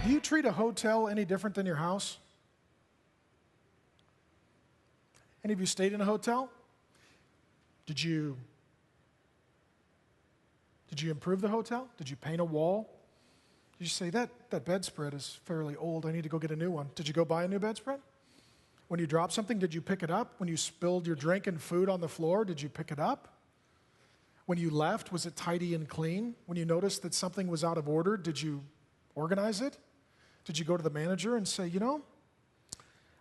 Do you treat a hotel any different than your house? Any of you stayed in a hotel? Did you improve the hotel? Did you paint a wall? Did you say, that bedspread is fairly old, I need to go get a new one? Did you go buy a new bedspread? When you dropped something, did you pick it up? When you spilled your drink and food on the floor, did you pick it up? When you left, was it tidy and clean? When you noticed that something was out of order, did you organize it? Did you go to the manager and say,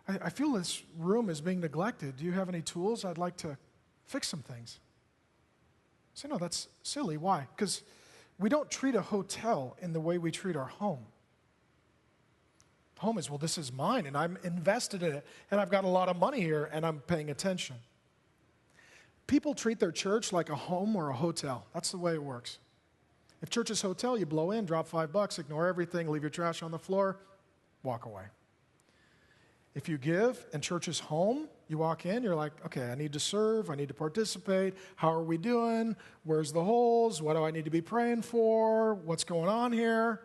I feel this room is being neglected. Do you have any tools? I'd like to fix some things. Say, no, that's silly. Why? Because we don't treat a hotel in the way we treat our home. Home is, well, this is mine, and I'm invested in it, and I've got a lot of money here, and I'm paying attention. People treat their church like a home or a hotel. That's the way it works. If church is hotel, you blow in, drop $5, ignore everything, leave your trash on the floor, walk away. If you give and church is home, you walk in, you're like, okay, I need to serve, I need to participate. How are we doing? Where's the holes? What do I need to be praying for? What's going on here?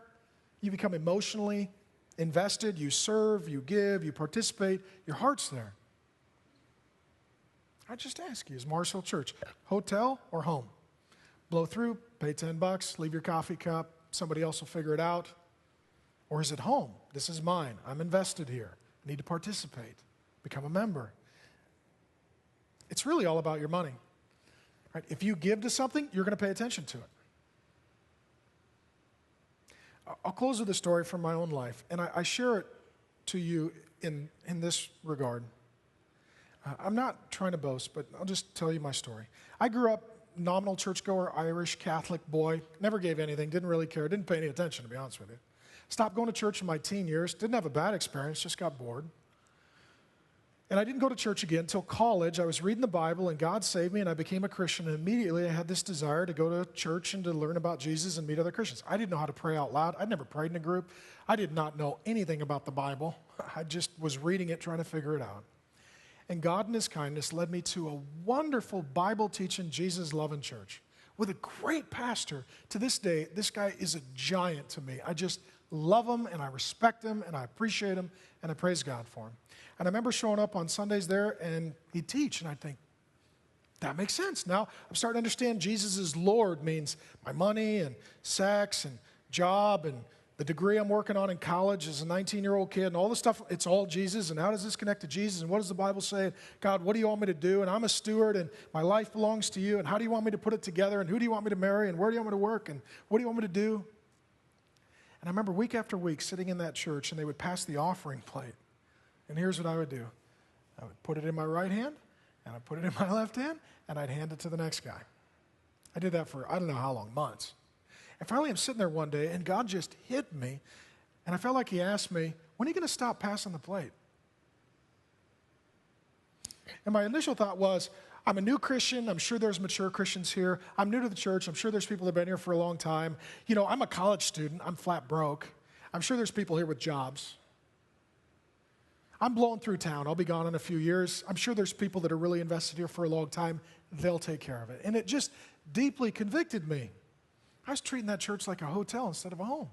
You become emotionally invested, you serve, you give, you participate, your heart's there. I just ask you, is Marshall Church hotel or home? Blow through, pay $10, leave your coffee cup, somebody else will figure it out. Or is it home? This is mine, I'm invested here. I need to participate, become a member. It's really all about your money. Right? If you give to something, you're going to pay attention to it. I'll close with a story from my own life, and I share it to you in this regard. I'm not trying to boast, but I'll just tell you my story. I grew up nominal churchgoer, Irish, Catholic boy, never gave anything, didn't really care, didn't pay any attention, to be honest with you. Stopped going to church in my teen years, didn't have a bad experience, just got bored. And I didn't go to church again until college. I was reading the Bible, and God saved me, and I became a Christian, and immediately I had this desire to go to church and to learn about Jesus and meet other Christians. I didn't know how to pray out loud. I'd never prayed in a group. I did not know anything about the Bible. I just was reading it, trying to figure it out. And God in His kindness led me to a wonderful Bible-teaching, Jesus-loving church with a great pastor. To this day, this guy is a giant to me. I just love him, and I respect him, and I appreciate him, and I praise God for him. And I remember showing up on Sundays there, and he'd teach, and I'd think, that makes sense. Now I'm starting to understand Jesus is Lord means my money and sex and job and the degree I'm working on in college as a 19-year-old kid and all this stuff, it's all Jesus. And how does this connect to Jesus? And what does the Bible say? God, what do you want me to do? And I'm a steward, and my life belongs to you. And how do you want me to put it together? And who do you want me to marry? And where do you want me to work? And what do you want me to do? And I remember week after week sitting in that church, and they would pass the offering plate. And here's what I would do. I would put it in my right hand, and I'd put it in my left hand, and I'd hand it to the next guy. I did that for I don't know how long, months. And finally I'm sitting there one day, and God just hit me, and I felt like He asked me, when are you going to stop passing the plate? And my initial thought was, I'm a new Christian. I'm sure there's mature Christians here. I'm new to the church. I'm sure there's people that have been here for a long time. You know, I'm a college student. I'm flat broke. I'm sure there's people here with jobs. I'm blowing through town. I'll be gone in a few years. I'm sure there's people that are really invested here for a long time. They'll take care of it. And it just deeply convicted me. I was treating that church like a hotel instead of a home.